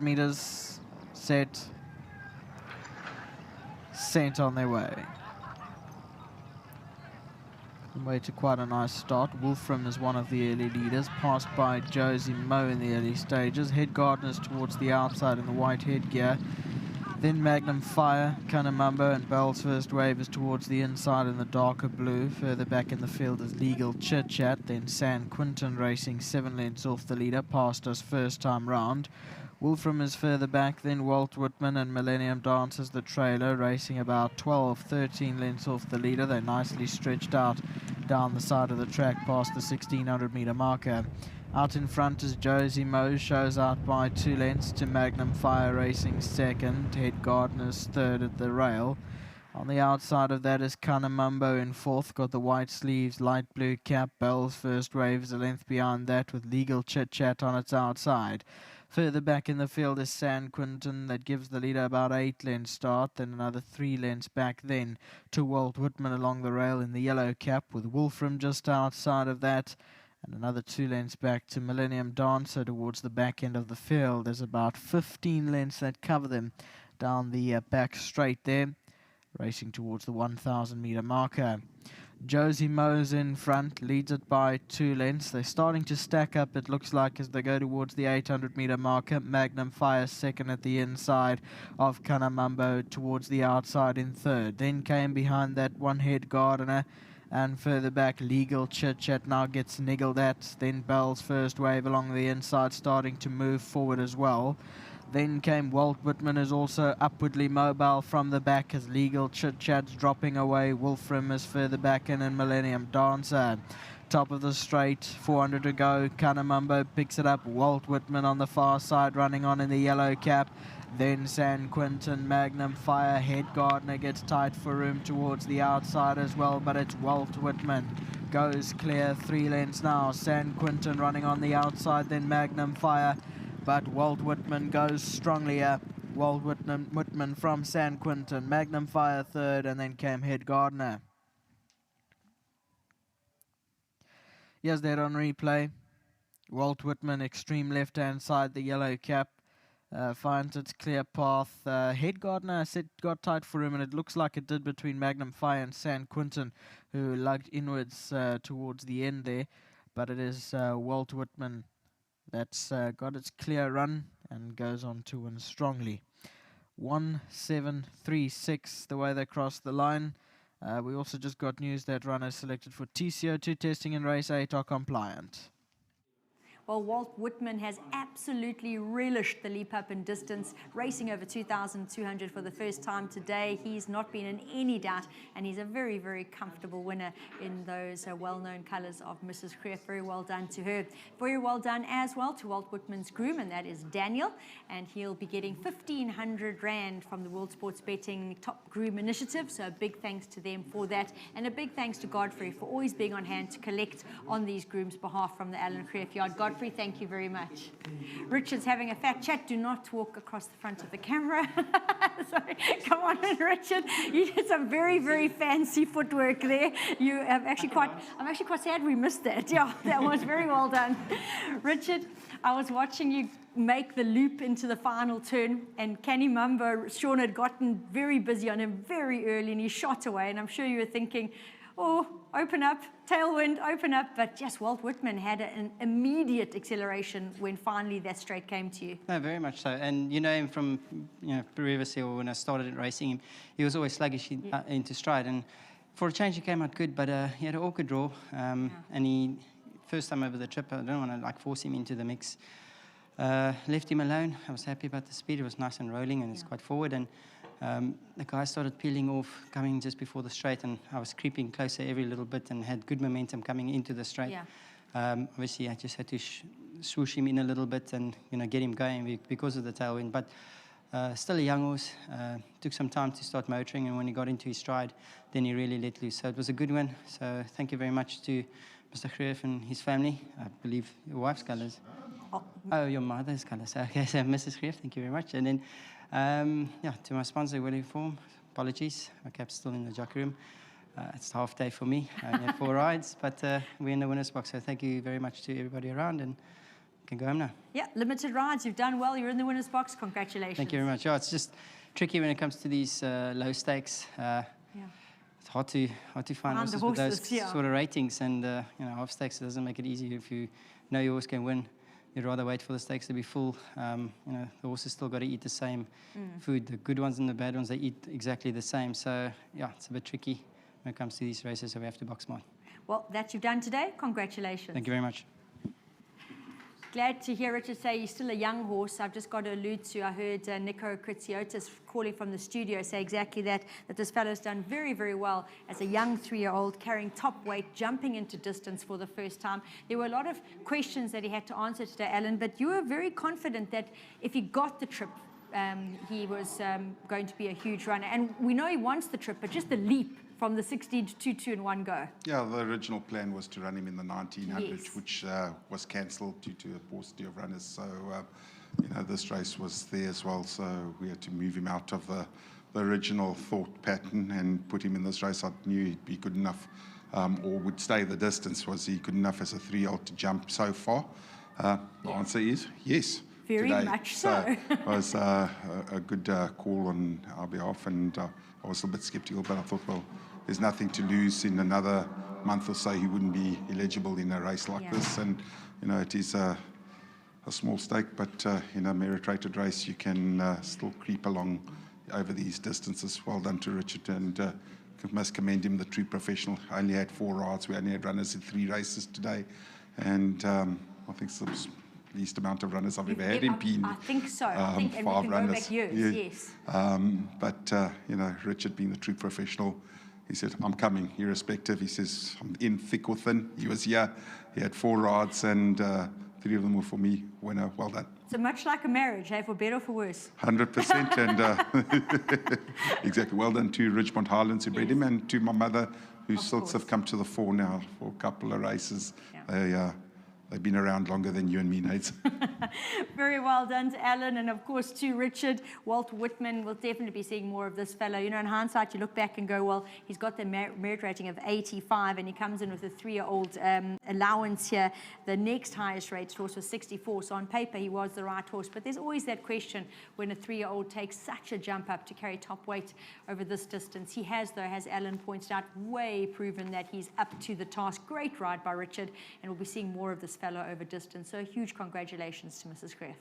meters, set, sent on their way. Way to quite a nice start. Wolfram is one of the early leaders, passed by Josie Moe in the early stages. Head Gardeners towards the outside in the white headgear. Then Magnum Fire, Kanamambo and Bell's First Wave is towards the inside in the darker blue. Further back in the field is Legal Chit Chat. Then San Quintin racing 7 lengths off the leader, past us first time round. Wolfram is further back, then Walt, Whitman and Millennium Dance as the trailer, racing about 12, 13 lengths off the leader. They're nicely stretched out down the side of the track past the 1600 meter marker. Out in front is Josie Moe, shows out by 2 lengths to Magnum Fire racing second. Head Gardeners third at the rail. On the outside of that is Kanamambo in fourth, got the white sleeves, light blue cap. Bell's First Wave is a length behind that with Legal Chit Chat on its outside. Further back in the field is San Quintin, that gives the leader about 8 lengths start, then another 3 lengths back then to Walt Whitman along the rail in the yellow cap, with Wolfram just outside of that, and another 2 lengths back to Millennium Dancer towards the back end of the field. There's about 15 lengths that cover them down the back straight there, racing towards the 1,000 meter marker. Josie Moe's in front, leads it by 2 lengths. They're starting to stack up, it looks like, as they go towards the 800 meter marker. Magnum Fire second at the inside of Kanamambo, towards the outside in third. Then came behind that one Head Gardener, and further back Legal Chit Chat now gets niggled at. Then Bell's First Wave along the inside, starting to move forward as well. Then came Walt Whitman, is also upwardly mobile from the back as Legal Chit Chat's dropping away. Wolfram is further back in, and Millennium Dancer. Top of the straight, 400 to go. Kanamambo picks it up. Walt Whitman on the far side, running on in the yellow cap. Then San Quintin, Magnum Fire, Head Gardener gets tight for room towards the outside as well, but it's Walt Whitman goes clear, 3 lengths now. San Quintin running on the outside, then Magnum Fire, but Walt Whitman goes strongly up. Walt Whitman from San Quintin, Magnum Fire third, and then came Head Gardener. Here's that on replay. Walt Whitman, extreme left-hand side, the yellow cap. Finds its clear path. Head Gardener, I said, got tight for him, and it looks like it did between Magnum Fire and San Quintin, who lugged inwards towards the end there. But it is Walt Whitman that's got its clear run and goes on to win strongly. 1-7-3-6 the way they crossed the line. We also just got news that runners selected for TCO2 testing in race 8 are compliant. Well, Walt Whitman has absolutely relished the leap up in distance, racing over 2,200 for the first time today. He's not been in any doubt, and he's a very, very comfortable winner in those well-known colours of Mrs. Creef. Very well done to her. Very well done as well to Walt Whitman's groom, and that is Daniel, and he'll be getting 1,500 Rand from the World Sports Betting Top Groom Initiative, so a big thanks to them for that, and a big thanks to Godfrey for always being on hand to collect on these grooms' behalf from the Alan Creef yard. Godfrey, thank you very much. Richard's having a fat chat. Do not walk across the front of the camera. Sorry. Come on in, Richard. You did some very, very fancy footwork there. You have actually I'm actually quite sad we missed that. Yeah, that was very well done. Richard, I was watching you make the loop into the final turn, and Kanamambo, Sean had gotten very busy on him very early, and he shot away, and I'm sure you were thinking, oh, open up, tailwind, open up. But just Walt Whitman had an immediate acceleration when finally that straight came to you. No, very much so. And you know him from previously, or when I started racing him, he was always sluggish into stride. And for a change, he came out good, but he had an awkward draw. And he, first time over the trip, I don't want to force him into the mix. Left him alone. I was happy about the speed. It was nice and rolling, and it's quite forward. And the guy started peeling off, coming just before the straight, and I was creeping closer every little bit and had good momentum coming into the straight. Obviously, I just had to swoosh him in a little bit and get him going because of the tailwind. But still a young horse. Took some time to start motoring, and when he got into his stride, then he really let loose. So it was a good win. So thank you very much to Mr. Creef and his family. I believe your wife's colours. Oh, your mother's colours. Okay, so Mrs. Creef, thank you very much. And then to my sponsor, Willie Form, apologies. My cap's still in the jockey room. It's a half day for me. I only have 4 rides, but we're in the winner's box. So thank you very much to everybody around, and can go home now. Yeah, limited rides. You've done well. You're in the winner's box. Congratulations. Thank you very much. Yeah, it's just tricky when it comes to these low stakes. Yeah. It's hard to find Find the horses with those horses, yeah. sort of ratings, and you know, half stakes doesn't make it easy. If you know your horse can win, you'd rather wait for the stakes to be full. You know, the horses still got to eat the same food. The good ones and the bad ones, they eat exactly the same. So yeah, it's a bit tricky when it comes to these races, so we have to box smart. Well, that you've done today. Congratulations. Thank you very much. Glad to hear Richard say he's still a young horse. I've just got to allude to, I heard Nico Kritsiotis calling from the studio say exactly that this fellow's done very, very well as a young 3-year-old, carrying top weight, jumping into distance for the first time. There were a lot of questions that he had to answer today, Alan, but you were very confident that if he got the trip, he was going to be a huge runner. And we know he wants the trip, but just the leap from the 16 to 2 in one go. Yeah, the original plan was to run him in the 1900, Yes. which was cancelled due to a paucity of runners. So, you know, this race was there as well. So we had to move him out of the original thought pattern and put him in this race. I knew he'd be good enough, or would stay the distance. Was he good enough as a 3-year-old to jump so far? The answer is yes. Very today. much so. It was a good call on our behalf, and I was a bit sceptical, but I thought, well, there's nothing to lose. In another month or so, he wouldn't be eligible in a race like this. And, you know, it is a small stake, but in a merit-rated race, you can still creep along over these distances. Well done to Richard, and must commend him, the true professional. Only had 4 rides. We only had runners in 3 races today. And I think it's the least amount of runners I've ever had in Peen. I think so. I think, and 5 we can runners. go back years, Yeah. yes. But, you know, Richard being the true professional, he said, I'm coming, irrespective. He says, I'm in thick or thin. He was here. He had 4 rides, and 3 of them were for me. Winner, well done. So much like a marriage, hey, for better or for worse. 100%. And exactly. Well done to Richmond Highlands who bred him, and to my mother, whose Of silks have course. come to the fore now for a couple of races. Yeah. They've been around longer than you and me, Nate. Very well done to Alan, and of course to Richard. Walt Whitman will definitely be seeing more of this fellow. You know, in hindsight, you look back and go, well, he's got the merit rating of 85, and he comes in with a 3-year-old allowance here. The next highest rated horse was 64, so on paper he was the right horse. But there's always that question when a 3-year-old takes such a jump up to carry top weight over this distance. He has, though, as Alan pointed out, way proven that he's up to the task. Great ride by Richard, and we'll be seeing more of this fellow over distance. So huge congratulations to Mrs. Greff.